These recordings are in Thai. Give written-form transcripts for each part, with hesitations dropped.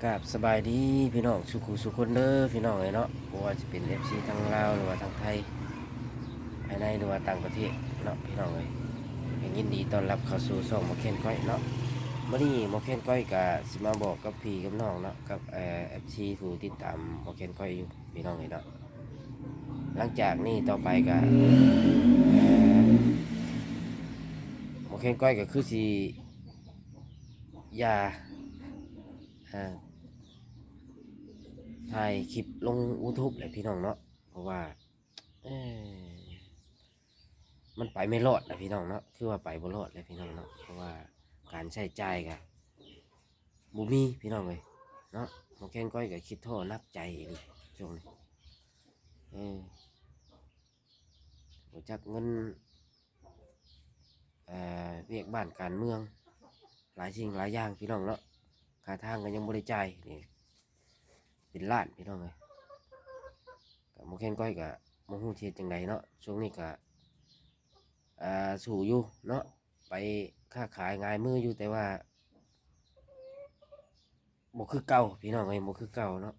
กับสบายดีพี่น้องสุขุสุขคนเด้อพี่น้องเลยเนาะบ่ว่าจะเป็น FC ทางลาวหรือว่าทางไทยภายในหรือว่าต่างประเทศเนาะพี่น้องเลยยินดีต้อนรับเข้าสู่ช่องหมอเคนก้อยเนาะมื้อนี้หมอเคนก้อยก็สิมาบอกกับพี่กับน้องเนาะกับFC ผู้ติดตามหมอเคนก้อยอยู่พี่น้องเลยเนาะหลังจากนี้ต่อไปก็หมอเคนก้อยก็คือสิอย่าอ่า ถ่ายคลิปลง YouTube เลยพี่น้องเนาะเพราะว่าเอ้ยมันไปไม่รอดนะพี่น้องเนาะคือว่าไปบ่รอดเลยพี่น้องเนาะเพราะว่าการใช้จ่ายกันบ่มีพี่น้องเลยเนาะหมอแข้งก้อยก็คิดท้อนักใจเลยช่วงนี้เออบ่จักเงินเวียกบ้านการเมืองหลายสิ่งหลายอย่างพี่น้องเนาะค่าทางก็ยังบ่ได้จ่ายนี่เป็นล้านพี่น้องเลยกับหมอแข้งก้อยก็บ่ฮู้สิเฮ็ดจังไดเนาะช่วงนี้ก็ สู่อยู่เนาะไปค้าขายง่ายมืออยู่แต่ว่าบ่คือเก่าพี่น้องเอ้ยบ่คือเก่าเนาะ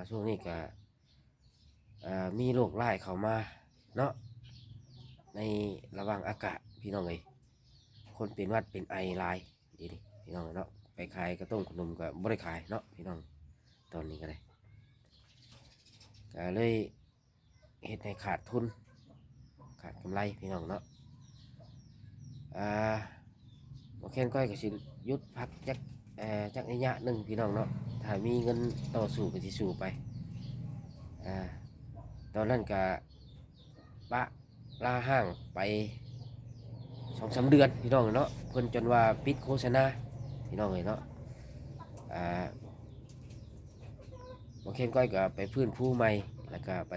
ช่วงนี้ก็มีโรคร้ายเข้ามาเนาะในระหว่างอากาศพี่น้องเอ้ยคนเป็นหวัดเป็นไอหลายดีนี่พี่น้องเนาะไปขายกระต้มขนมก็บ่ได้ขายเนาะพี่น้องตอนนี้ก็ได้ก็เลยเฮ็ดให้ขาดทุนขาดกำไรพี่น้องเนาะ อ่าโอเคก้อยก็สิหยุดพักจักระยะหนึ่งพี่น้องเนาะถ้ามีเงินต่อสู้ก็สิสู้ไปอ่าตอนนั้นก็ปะลาห้างไป2-3 เดือนพี่น้องเนาะเพิ่นจนว่าปิดโฆษณาพี่น้องเลยเนาะอ่าโอเคก้อยก็ไปพื้นผู้ใหม่แล้วก็ไป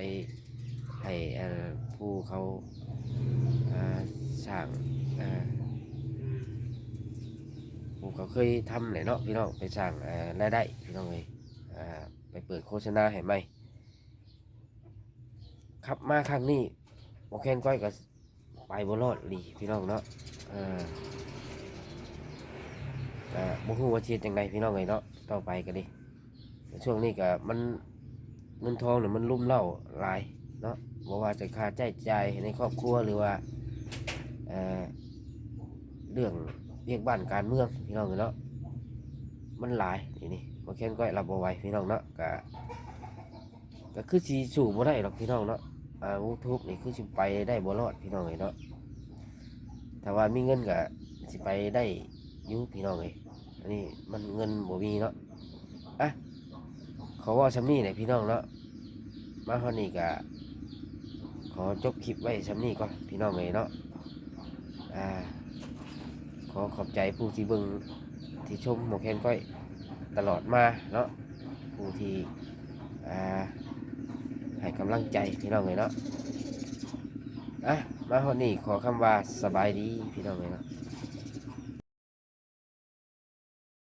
ให้ผู้เขาสร้างอ่า ผมก็เคยทำเลยเนาะพี่น้องไปสร้างรายได้พี่น้องเลยไปเปิดโฆษณาให้ไหมครับมาครั้งนี้โอเคก้อยก็ไปบ่รอดหลีพี่น้องเนาะบ่ฮู้ว่าสิเฮ็ดจังไดพี่น้องเลยเนาะต่อไปก็ดีช่วงนี้ก็มันเงินทองเนี่ยมันลุ่มเล่าหลายเนาะบ่ว่าจะค่าใช้จ่ายในครอบครัวหรือว่าเอ่อเรื่องเรียกบ้านการเมืองพี่น้องเนาะ มันหลายนี่บ่แค่นก้อยรับบ่ไหวพี่น้องเนาะก็คือสิสู้บ่ได้หรอกพี่น้องเนาะYouTube นี่คือสิไปได้บ่รอดพี่น้องเอ้ยเนาะถ้าว่ามีเงินก็สิไปได้อยู่พี่น้องเอ้ยอันนี้มันเงินบ่มีเนาะอ่ะขอเว้าซำนี้แหละพี่น้องเนาะมาฮอดนี้ก็ขอจบคลิปไว้ซำนี้ก่อนพี่น้องเอ้ยเนาะอ่าขอขอบใจผู้ที่เบิ่งที่ชมหมอแคนก้อยตลอดมาเนาะผู้ที่อ่าให้กำลังใจพี่น้องเลยเนาะมาฮอดนี้ขอคำว่าสบายดีพี่น้องเลยเนาะ